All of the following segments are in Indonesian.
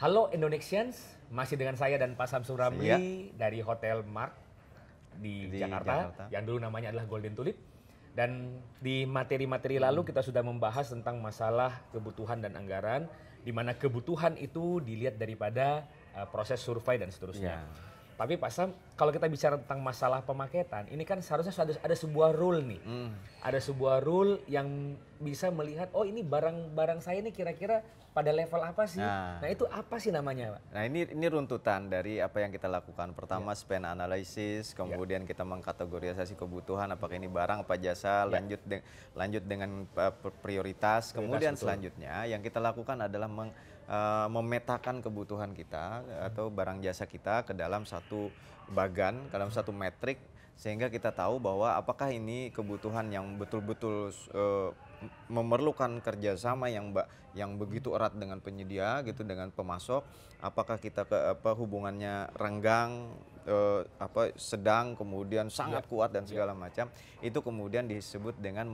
Halo Indonesians, masih dengan saya dan Pak Samsul Ramli dari Hotel Mark di Jakarta, yang dulu namanya adalah Golden Tulip. Dan di materi-materi lalu kita sudah membahas tentang masalah kebutuhan dan anggaran, di mana kebutuhan itu dilihat daripada proses survei dan seterusnya. Tapi Pak Sam, kalau kita bicara tentang masalah pemaketan, ini kan seharusnya ada sebuah rule nih. Ada sebuah rule yang bisa melihat, oh ini barang-barang saya ini kira-kira pada level apa sih? Nah itu apa sih namanya Pak? Nah ini runtutan dari apa yang kita lakukan. Pertama spend analysis, kemudian kita mengkategorisasi kebutuhan, apakah ini barang apa jasa, lanjut dengan prioritas. Kemudian selanjutnya yang kita lakukan adalah memetakan kebutuhan kita atau barang jasa kita ke dalam satu bagan, ke dalam satu metrik, sehingga kita tahu bahwa apakah ini kebutuhan yang betul-betul memerlukan kerjasama yang begitu erat dengan penyedia gitu, dengan pemasok, apakah kita hubungannya renggang, sedang, kemudian sangat kuat dan segala macam. Itu kemudian disebut dengan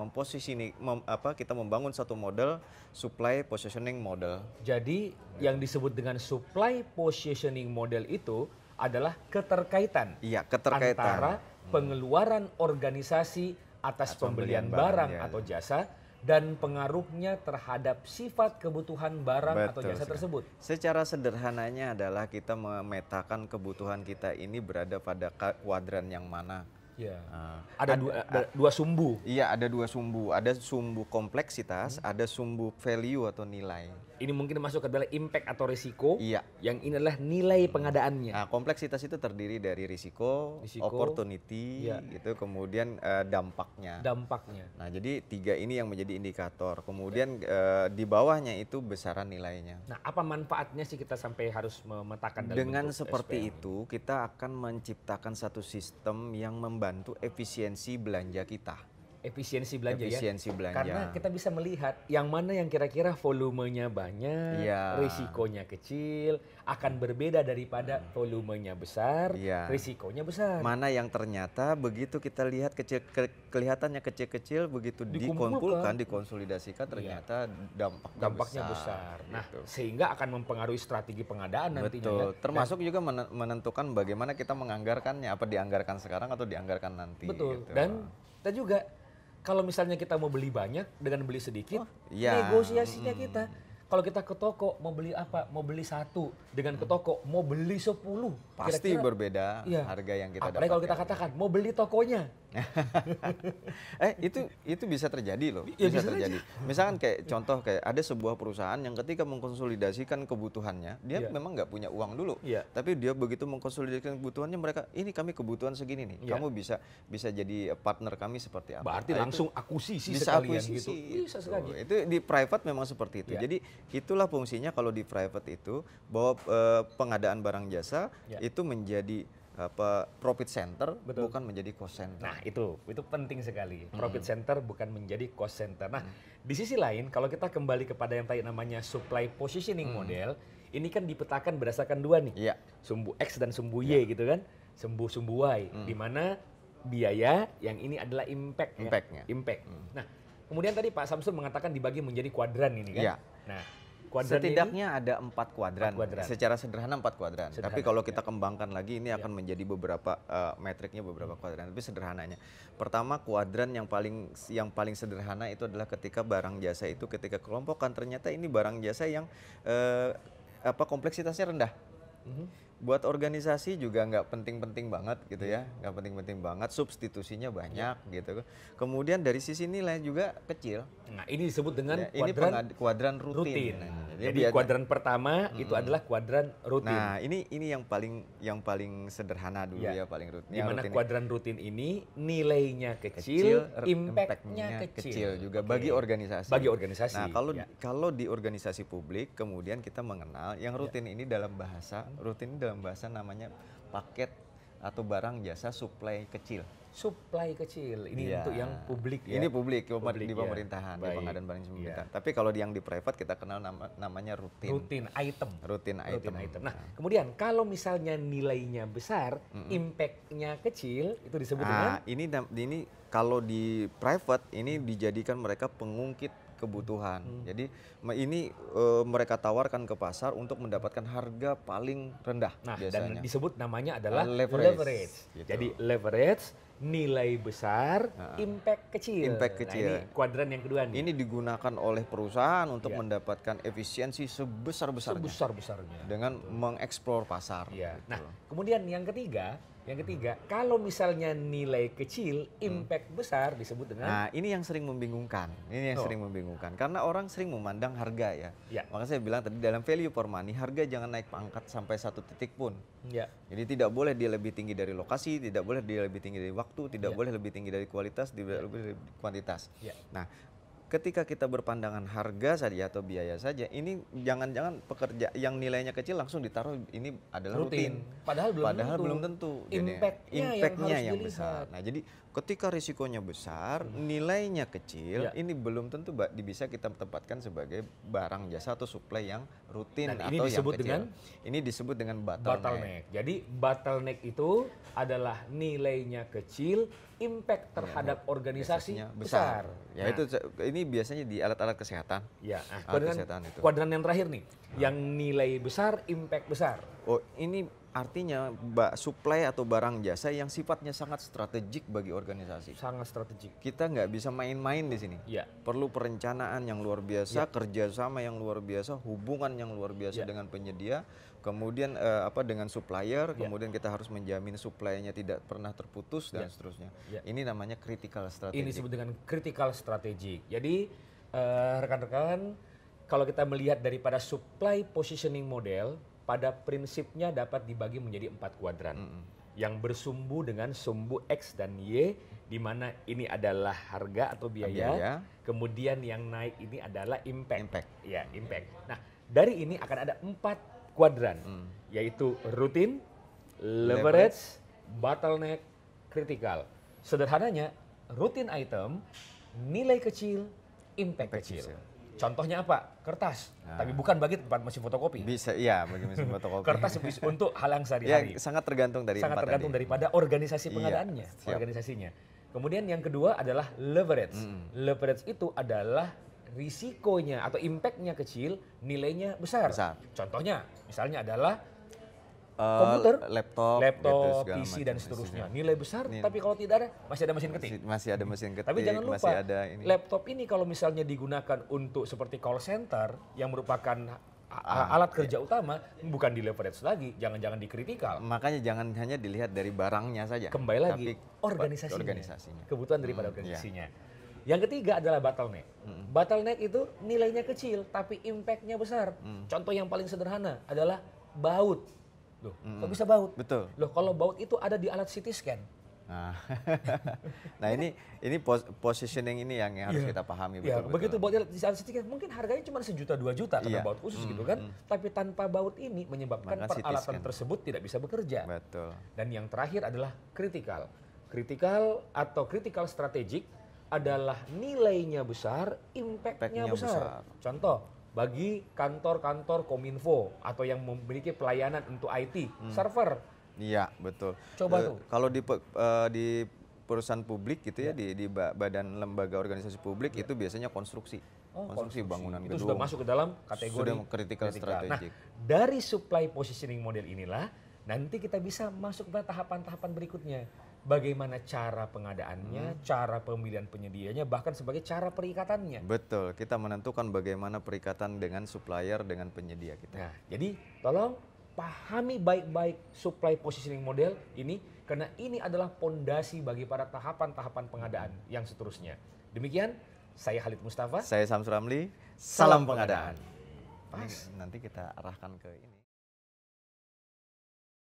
kita membangun satu model supply positioning model. Jadi yang disebut dengan supply positioning model itu adalah keterkaitan, keterkaitan antara pengeluaran organisasi atas pembelian barang atau jasa dan pengaruhnya terhadap sifat kebutuhan barang atau jasa tersebut. Secara sederhananya adalah kita memetakan kebutuhan kita ini berada pada kuadran yang mana. Ada dua sumbu. Iya, ada dua sumbu. Ada sumbu kompleksitas, ada sumbu value atau nilai. Ini mungkin masuk ke dalam impact atau risiko. Iya. Yang ini adalah nilai pengadaannya. Nah, kompleksitas itu terdiri dari risiko, opportunity, gitu, kemudian dampaknya. Nah, jadi tiga ini yang menjadi indikator. Kemudian di bawahnya itu besaran nilainya. Nah, apa manfaatnya sih kita sampai harus memetakan dalam dengan bentuk seperti SPM itu, kita akan menciptakan satu sistem yang membantu efisiensi belanja kita. Efisiensi belanja belanja. Karena kita bisa melihat yang mana yang kira-kira volumenya banyak, risikonya kecil, akan berbeda daripada volumenya besar, risikonya besar. Mana yang ternyata begitu kita lihat kelihatannya kecil-kecil, begitu dikumpulkan, dikonsolidasikan, ternyata dampaknya besar. Nah, gitu. Sehingga akan mempengaruhi strategi pengadaan nantinya. Betul. Termasuk juga menentukan bagaimana kita menganggarkannya, apa dianggarkan sekarang atau dianggarkan nanti. Betul. Gitu. Dan kita juga kalau misalnya kita mau beli banyak dengan beli sedikit, negosiasinya kita. Kalau kita ke toko mau beli apa? Mau beli 1, dengan ke toko mau beli 10. Pasti berbeda harga yang kita dapatkan. Apalagi kalau kita katakan mau beli tokonya. Itu bisa terjadi loh. Bisa terjadi. Misalkan kayak contoh kayak ada sebuah perusahaan yang ketika mengkonsolidasikan kebutuhannya, dia memang nggak punya uang dulu. Tapi dia begitu mengkonsolidasikan kebutuhannya, mereka ini kami kebutuhan segini nih. Kamu bisa jadi partner kami seperti apa. Berarti langsung akuisisi bisa sekalian gitu. Bisa sekali. Itu di private memang seperti itu. Jadi itulah fungsinya kalau di private itu, bahwa pengadaan barang jasa itu menjadi profit center, bukan menjadi cost center. Nah itu penting sekali. Profit center bukan menjadi cost center. Nah di sisi lain kalau kita kembali kepada yang tadi namanya supply positioning model, ini kan dipetakan berdasarkan dua nih, sumbu X dan sumbu Y gitu kan, sumbu Y, di mana biaya yang ini adalah impact-nya. Nah kemudian tadi Pak Samsul mengatakan dibagi menjadi kuadran ini kan. Nah setidaknya ada 4 kuadran. Secara sederhana 4 kuadran. Tapi kalau kita kembangkan lagi ini akan menjadi beberapa metriknya, beberapa kuadran. Tapi sederhananya, pertama kuadran yang paling sederhana itu adalah ketika barang jasa itu ketika kelompokkan ternyata ini barang jasa yang kompleksitasnya rendah. Buat organisasi juga nggak penting-penting banget gitu ya, nggak penting-penting banget, substitusinya banyak gitu. Kemudian dari sisi nilai juga kecil. Nah ini disebut dengan kuadran rutin. Jadi kuadran pertama itu adalah kuadran rutin. Nah ini yang paling sederhana dulu paling rutin. Di mana kuadran rutin ini nilainya kecil, impactnya kecil juga bagi organisasi. Nah kalau di organisasi publik kemudian kita mengenal yang rutin ini dalam bahasa namanya paket atau barang jasa supply kecil. Supply kecil, ini untuk yang publik ya? Ini publik di pemerintahan, di pengadaan barang jasa pemerintahan. Tapi kalau yang di private kita kenal namanya rutin. Rutin item. Nah kemudian kalau misalnya nilainya besar, impact-nya kecil, itu disebut dengan? Ini kalau di private ini dijadikan mereka pengungkit kebutuhan. Jadi ini mereka tawarkan ke pasar untuk mendapatkan harga paling rendah biasanya. Dan disebut namanya adalah leverage. Gitu. Jadi leverage, nilai besar, impact kecil. Impact kecil. Nah, ini kuadran yang kedua nih. Ini digunakan oleh perusahaan untuk mendapatkan efisiensi sebesar-besarnya dengan mengeksplor pasar. Gitu. Nah, kemudian yang ketiga, kalau misalnya nilai kecil, impact besar disebut dengan. Nah, ini yang sering membingungkan. Karena orang sering memandang harga ya. Makanya saya bilang tadi dalam value for money, harga jangan naik pangkat sampai satu titik pun. Jadi tidak boleh dia lebih tinggi dari lokasi, tidak boleh dia lebih tinggi dari waktu, tidak boleh lebih tinggi dari kualitas, tidak lebih dari kuantitas. Nah, ketika kita berpandangan harga saja atau biaya saja, ini jangan-jangan pekerja yang nilainya kecil langsung ditaruh ini adalah rutin. Padahal belum tentu. Impact-nya yang besar. Nah, jadi ketika risikonya besar, nilainya kecil, ini belum tentu bisa kita tempatkan sebagai barang jasa atau supply yang rutin atau yang kecil. Ini disebut dengan bottleneck. Jadi bottleneck itu adalah nilainya kecil, impact terhadap organisasi besar. Ya, ini biasanya di alat-alat kesehatan. Kuadran yang terakhir nih, yang nilai besar, impact besar. Oh, ini artinya supply atau barang jasa yang sifatnya sangat strategik bagi organisasi. Sangat strategik. Kita nggak bisa main-main di sini. Perlu perencanaan yang luar biasa, kerjasama yang luar biasa, hubungan yang luar biasa dengan penyedia, kemudian dengan supplier, kemudian kita harus menjamin supply-nya tidak pernah terputus dan seterusnya. Ini namanya critical strategic. Ini disebut dengan critical strategic. Jadi rekan-rekan, kalau kita melihat daripada supply positioning model, pada prinsipnya dapat dibagi menjadi 4 kuadran yang bersumbu dengan sumbu X dan Y, di mana ini adalah harga atau biaya. Kemudian yang naik ini adalah impact. Impact. Nah, dari ini akan ada 4 kuadran, yaitu rutin, leverage, bottleneck, critical. Sederhananya, rutin item, nilai kecil, impact kecil. Contohnya apa? Kertas. Tapi bukan bagi tempat mesin fotokopi. Bisa, bagi mesin fotokopi. Kertas untuk hal yang sehari-hari. Sangat tergantung daripada organisasi pengadaannya, organisasinya. Kemudian yang kedua adalah leverage. Leverage itu adalah risikonya atau impactnya kecil, nilainya besar. Contohnya, misalnya adalah komputer, laptop, PC dan seterusnya. Nilai besar, tapi kalau tidak ada, masih ada mesin ketik. Masih ada mesin ketik. Tapi jangan lupa, laptop ini kalau misalnya digunakan untuk seperti call center, yang merupakan alat kerja utama, bukan di leverage lagi, jangan-jangan di critical. Makanya jangan hanya dilihat dari barangnya saja. Kembali lagi, organisasinya. Kebutuhan daripada organisasinya. Yang ketiga adalah bottleneck. Bottleneck itu nilainya kecil, tapi impact-nya besar. Contoh yang paling sederhana adalah baut. Loh, kok bisa baut? Betul. Loh, kalau baut itu ada di alat CT scan. Nah, ini positioning ini yang harus kita pahami betul. Begitu baut di alat CT scan, mungkin harganya cuma 1 juta 2 juta karena baut khusus gitu kan. Tapi tanpa baut ini menyebabkan peralatan tersebut tidak bisa bekerja. Betul. Dan yang terakhir adalah critical. Critical atau critical strategic adalah nilainya besar, impact-nya besar. Contoh, bagi kantor-kantor Kominfo atau yang memiliki pelayanan untuk IT, server. Iya, betul. Coba tuh. Kalau di perusahaan publik gitu ya, di badan lembaga organisasi publik itu biasanya konstruksi. Konstruksi bangunan gedung. Itu sudah masuk ke dalam kategori critical strategic. Nah, dari supply positioning model inilah nanti kita bisa masuk ke tahapan-tahapan berikutnya. Bagaimana cara pengadaannya, cara pemilihan penyedianya, bahkan sebagai cara perikatannya. Betul, kita menentukan bagaimana perikatan dengan supplier, dengan penyedia kita. Nah, jadi tolong pahami baik-baik supply positioning model ini, karena ini adalah pondasi bagi para tahapan-tahapan pengadaan yang seterusnya. Demikian, saya Khalid Mustafa. Saya Samsul Ramli, salam pengadaan. Nanti kita arahkan ke ini.